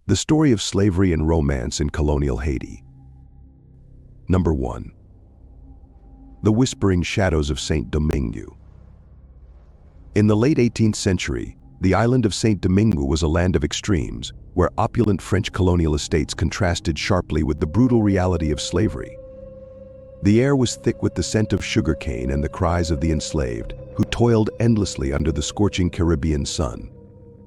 The story of slavery and romance in colonial Haiti. Number 1. The Whispering Shadows of Saint Domingue. In the late 18th century, the island of Saint Domingue was a land of extremes, where opulent French colonial estates contrasted sharply with the brutal reality of slavery. The air was thick with the scent of sugarcane and the cries of the enslaved, who toiled endlessly under the scorching Caribbean sun.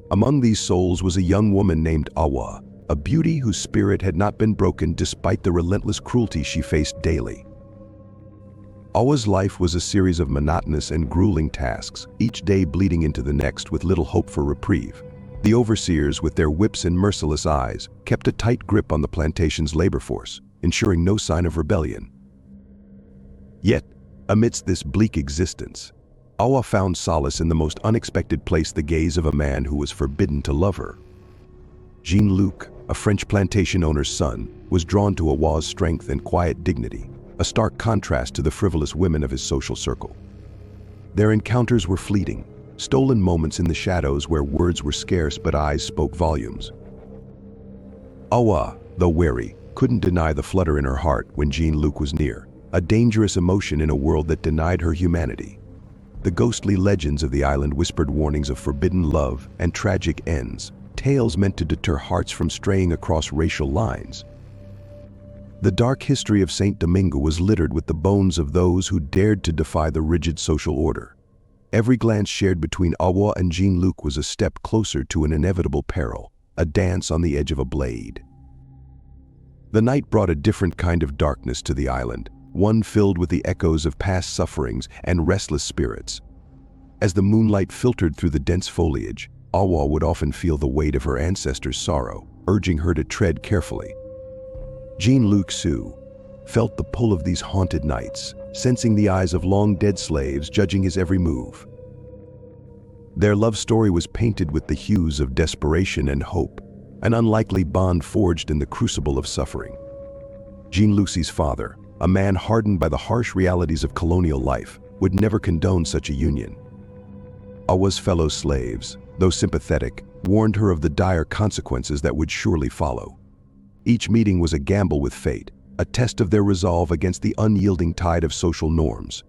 Among these souls was a young woman named Awa, a beauty whose spirit had not been broken despite the relentless cruelty she faced daily. Awa's life was a series of monotonous and grueling tasks, each day bleeding into the next with little hope for reprieve. The overseers, with their whips and merciless eyes, kept a tight grip on the plantation's labor force, ensuring no sign of rebellion. Yet, amidst this bleak existence, Awa found solace in the most unexpected place: the gaze of a man who was forbidden to love her. Jean-Luc, a French plantation owner's son, was drawn to Awa's strength and quiet dignity, a stark contrast to the frivolous women of his social circle. Their encounters were fleeting, stolen moments in the shadows where words were scarce but eyes spoke volumes. Awa, though wary, couldn't deny the flutter in her heart when Jean-Luc was near, a dangerous emotion in a world that denied her humanity. The ghostly legends of the island whispered warnings of forbidden love and tragic ends, tales meant to deter hearts from straying across racial lines. The dark history of Saint Domingue was littered with the bones of those who dared to defy the rigid social order. Every glance shared between Awa and Jean-Luc was a step closer to an inevitable peril, a dance on the edge of a blade. The night brought a different kind of darkness to the island, one filled with the echoes of past sufferings and restless spirits. As the moonlight filtered through the dense foliage, Awa would often feel the weight of her ancestors' sorrow, urging her to tread carefully. Jean-Luc felt the pull of these haunted nights, sensing the eyes of long-dead slaves judging his every move. Their love story was painted with the hues of desperation and hope, an unlikely bond forged in the crucible of suffering. Jean-Luc's father, a man hardened by the harsh realities of colonial life, would never condone such a union. Awa's fellow slaves, though sympathetic, warned her of the dire consequences that would surely follow. Each meeting was a gamble with fate, a test of their resolve against the unyielding tide of social norms.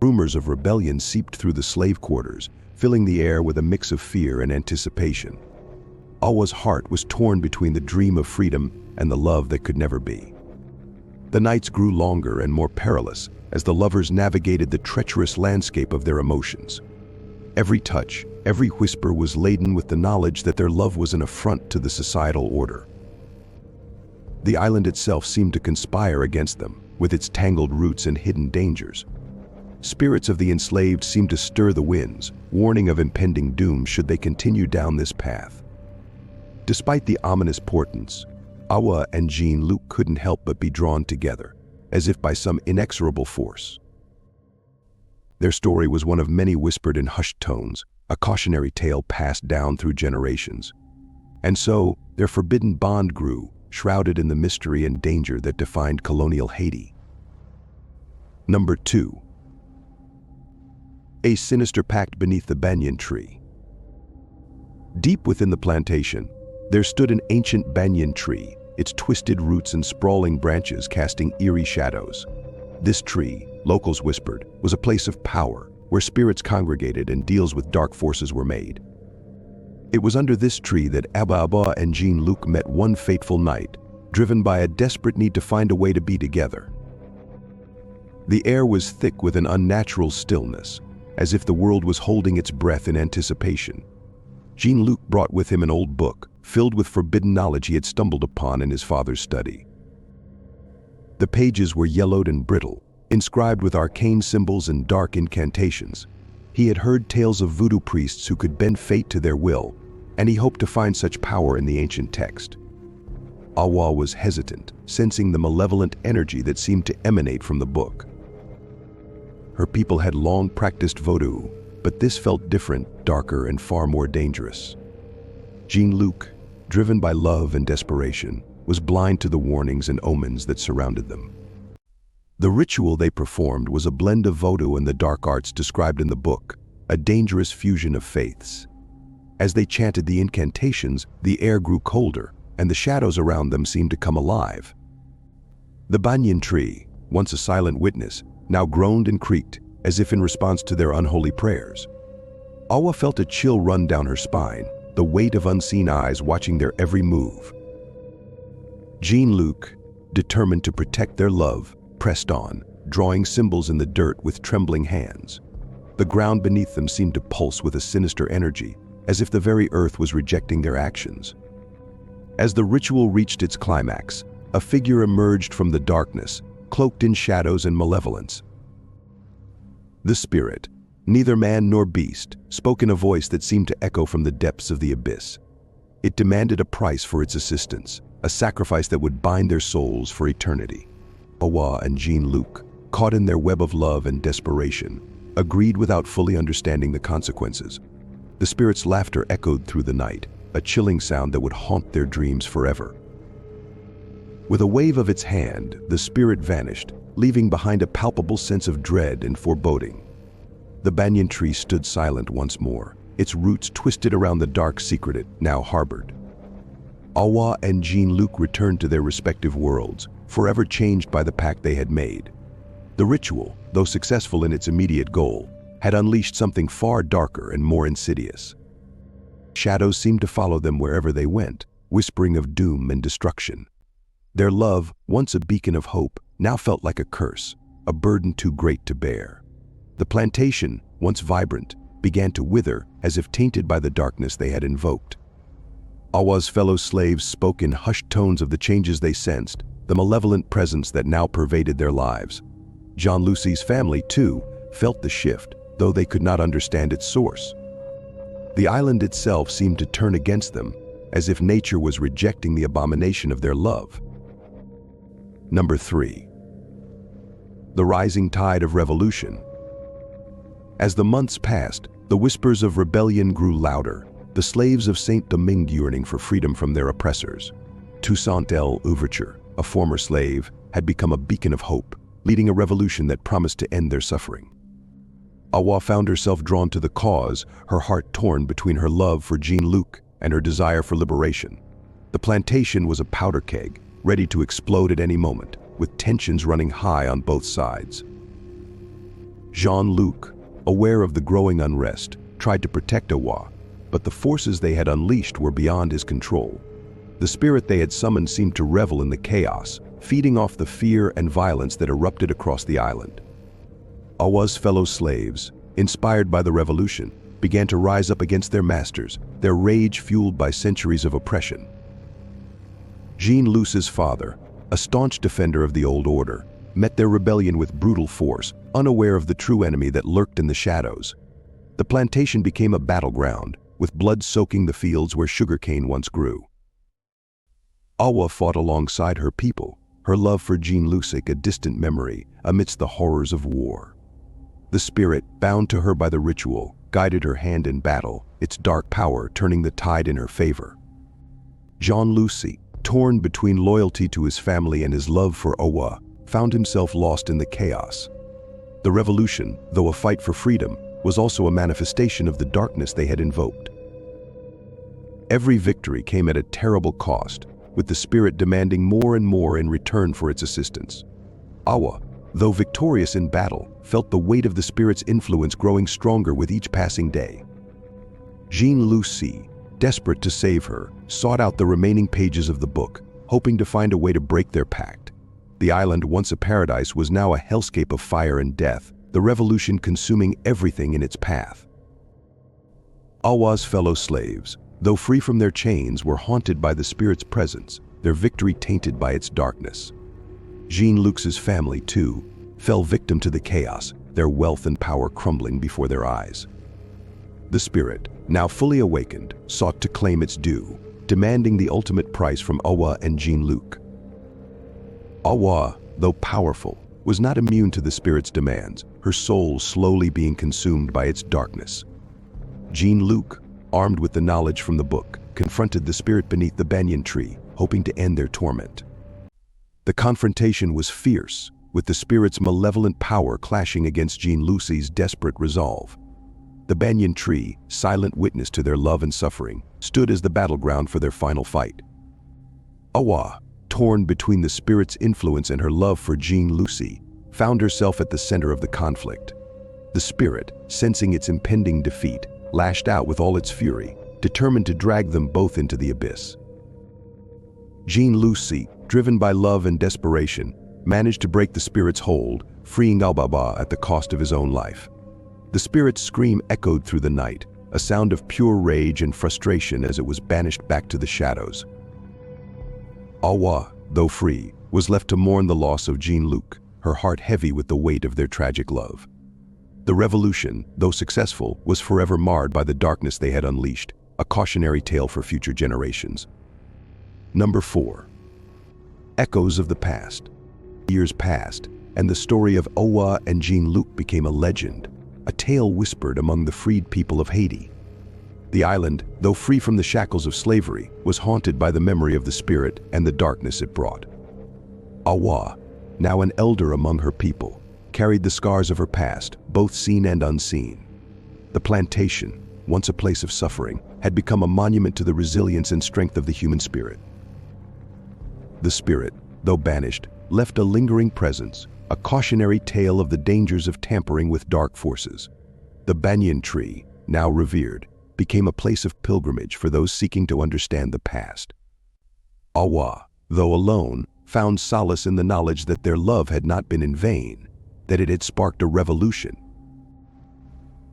Rumors of rebellion seeped through the slave quarters, filling the air with a mix of fear and anticipation. Awa's heart was torn between the dream of freedom and the love that could never be. The nights grew longer and more perilous as the lovers navigated the treacherous landscape of their emotions. Every touch, every whisper was laden with the knowledge that their love was an affront to the societal order. The island itself seemed to conspire against them, with its tangled roots and hidden dangers. Spirits of the enslaved seemed to stir the winds, warning of impending doom should they continue down this path. Despite the ominous portents, Awa and Jean-Luc couldn't help but be drawn together, as if by some inexorable force. Their story was one of many whispered in hushed tones, a cautionary tale passed down through generations. And so, their forbidden bond grew, shrouded in the mystery and danger that defined colonial Haiti. Number 2. A sinister pact beneath the banyan tree. Deep within the plantation, there stood an ancient banyan tree, its twisted roots and sprawling branches casting eerie shadows. This tree, locals whispered, was a place of power, where spirits congregated and deals with dark forces were made. It was under this tree that Awa and Jean-Luc met one fateful night, driven by a desperate need to find a way to be together. The air was thick with an unnatural stillness, as if the world was holding its breath in anticipation. Jean-Luc brought with him an old book, filled with forbidden knowledge he had stumbled upon in his father's study. The pages were yellowed and brittle, inscribed with arcane symbols and dark incantations. He had heard tales of voodoo priests who could bend fate to their will, and he hoped to find such power in the ancient text. Awa was hesitant, sensing the malevolent energy that seemed to emanate from the book. Her people had long practiced voodoo, but this felt different, darker, and far more dangerous. Jean-Luc, driven by love and desperation, was blind to the warnings and omens that surrounded them. The ritual they performed was a blend of voodoo and the dark arts described in the book, a dangerous fusion of faiths. As they chanted the incantations, the air grew colder, and the shadows around them seemed to come alive. The banyan tree, once a silent witness, now groaned and creaked, as if in response to their unholy prayers. Awa felt a chill run down her spine, the weight of unseen eyes watching their every move. Jean-Luc, determined to protect their love, pressed on, drawing symbols in the dirt with trembling hands. The ground beneath them seemed to pulse with a sinister energy, as if the very earth was rejecting their actions. As the ritual reached its climax, a figure emerged from the darkness, cloaked in shadows and malevolence. The spirit, neither man nor beast, spoke in a voice that seemed to echo from the depths of the abyss. It demanded a price for its assistance, a sacrifice that would bind their souls for eternity. Awa and Jean-Luc, caught in their web of love and desperation, agreed without fully understanding the consequences. The spirit's laughter echoed through the night, a chilling sound that would haunt their dreams forever. With a wave of its hand, the spirit vanished, leaving behind a palpable sense of dread and foreboding. The banyan tree stood silent once more, its roots twisted around the dark secret it now harbored. Awa and Jean-Luc returned to their respective worlds, forever changed by the pact they had made. The ritual, though successful in its immediate goal, had unleashed something far darker and more insidious. Shadows seemed to follow them wherever they went, whispering of doom and destruction. Their love, once a beacon of hope, now felt like a curse, a burden too great to bear. The plantation, once vibrant, began to wither as if tainted by the darkness they had invoked. Awa's fellow slaves spoke in hushed tones of the changes they sensed, the malevolent presence that now pervaded their lives. Jean-Luc's family, too, felt the shift, though they could not understand its source. The island itself seemed to turn against them, as if nature was rejecting the abomination of their love. Number 3. The rising tide of revolution. As the months passed, the whispers of rebellion grew louder, the slaves of Saint-Domingue yearning for freedom from their oppressors. Toussaint L'Ouverture, a former slave, had become a beacon of hope, leading a revolution that promised to end their suffering. Awa found herself drawn to the cause, her heart torn between her love for Jean-Luc and her desire for liberation. The plantation was a powder keg, ready to explode at any moment, with tensions running high on both sides. Jean-Luc, aware of the growing unrest, tried to protect Awa, but the forces they had unleashed were beyond his control. The spirit they had summoned seemed to revel in the chaos, feeding off the fear and violence that erupted across the island. Awa's fellow slaves, inspired by the revolution, began to rise up against their masters, their rage fueled by centuries of oppression. Jean-Luc's father, a staunch defender of the old order, met their rebellion with brutal force, unaware of the true enemy that lurked in the shadows. The plantation became a battleground, with blood soaking the fields where sugarcane once grew. Awa fought alongside her people, her love for Jean-Luc a distant memory amidst the horrors of war. The spirit, bound to her by the ritual, guided her hand in battle, its dark power turning the tide in her favor. Jean-Luc, torn between loyalty to his family and his love for Awa, found himself lost in the chaos. The revolution, though a fight for freedom, was also a manifestation of the darkness they had invoked. Every victory came at a terrible cost, with the spirit demanding more and more in return for its assistance. Awa, though victorious in battle, felt the weight of the spirit's influence growing stronger with each passing day. Jean-Luc, desperate to save her, sought out the remaining pages of the book, hoping to find a way to break their pact. The island, once a paradise, was now a hellscape of fire and death, the revolution consuming everything in its path. Awa's fellow slaves, though free from their chains, were haunted by the spirit's presence, their victory tainted by its darkness. Jean-Luc's family, too, fell victim to the chaos, their wealth and power crumbling before their eyes. The spirit, now fully awakened, sought to claim its due, demanding the ultimate price from Awa and Jean-Luc. Awa, though powerful, was not immune to the spirit's demands, her soul slowly being consumed by its darkness. Jean-Luc, armed with the knowledge from the book, confronted the spirit beneath the banyan tree, hoping to end their torment. The confrontation was fierce, with the spirit's malevolent power clashing against Jean-Luc's desperate resolve. The banyan tree, silent witness to their love and suffering, stood as the battleground for their final fight. Awa, torn between the spirit's influence and her love for Jean Lucy, found herself at the center of the conflict. The spirit, sensing its impending defeat, lashed out with all its fury, determined to drag them both into the abyss. Jean Lucy, driven by love and desperation, managed to break the spirit's hold, freeing Albaba at the cost of his own life. The spirit's scream echoed through the night, a sound of pure rage and frustration as it was banished back to the shadows. Awa, though free, was left to mourn the loss of Jean Luc, her heart heavy with the weight of their tragic love. The revolution, though successful, was forever marred by the darkness they had unleashed, a cautionary tale for future generations. Number 4. Echoes of the past. Years passed, and the story of Awa and Jean Luc became a legend, a tale whispered among the freed people of Haiti. The island, though free from the shackles of slavery, was haunted by the memory of the spirit and the darkness it brought. Awa, now an elder among her people, carried the scars of her past, both seen and unseen. The plantation, once a place of suffering, had become a monument to the resilience and strength of the human spirit. The spirit, though banished, left a lingering presence, a cautionary tale of the dangers of tampering with dark forces. The banyan tree, now revered, became a place of pilgrimage for those seeking to understand the past. Awa, though alone, found solace in the knowledge that their love had not been in vain, that it had sparked a revolution.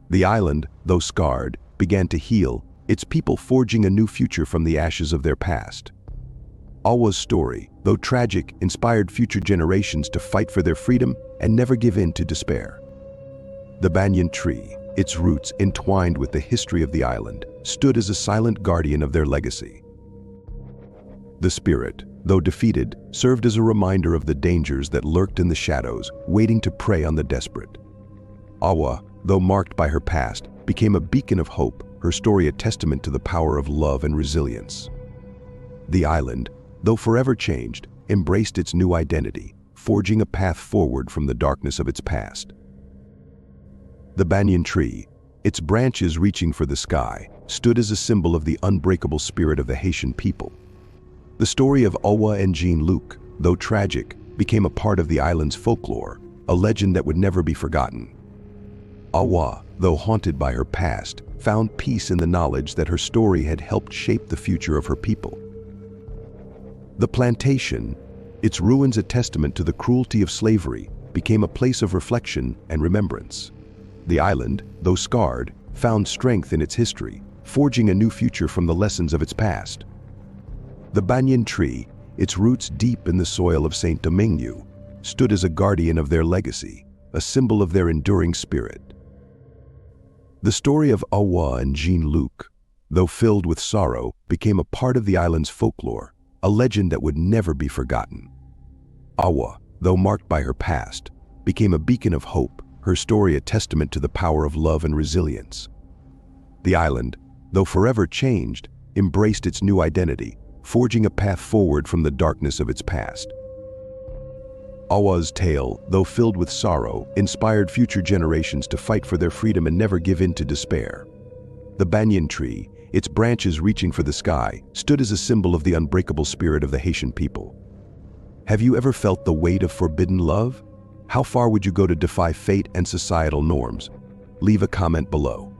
The island, though scarred, began to heal, its people forging a new future from the ashes of their past. Awa's story, though tragic, inspired future generations to fight for their freedom and never give in to despair. The banyan tree, its roots entwined with the history of the island, stood as a silent guardian of their legacy. The spirit, though defeated, served as a reminder of the dangers that lurked in the shadows, waiting to prey on the desperate. Awa, though marked by her past, became a beacon of hope, her story a testament to the power of love and resilience. The island, though forever changed, embraced its new identity, forging a path forward from the darkness of its past. The banyan tree, its branches reaching for the sky, stood as a symbol of the unbreakable spirit of the Haitian people. The story of Awa and Jean Luc, though tragic, became a part of the island's folklore, a legend that would never be forgotten. Awa, though haunted by her past, found peace in the knowledge that her story had helped shape the future of her people. The plantation, its ruins a testament to the cruelty of slavery, became a place of reflection and remembrance. The island, though scarred, found strength in its history, forging a new future from the lessons of its past. The banyan tree, its roots deep in the soil of Saint Domingue, stood as a guardian of their legacy, a symbol of their enduring spirit. The story of Awa and Jean Luc, though filled with sorrow, became a part of the island's folklore, a legend that would never be forgotten. Awa, though marked by her past, became a beacon of hope, her story a testament to the power of love and resilience. The island, though forever changed, embraced its new identity, forging a path forward from the darkness of its past. Awa's tale, though filled with sorrow, inspired future generations to fight for their freedom and never give in to despair. The banyan tree, its branches reaching for the sky, stood as a symbol of the unbreakable spirit of the Haitian people. Have you ever felt the weight of forbidden love? How far would you go to defy fate and societal norms? Leave a comment below.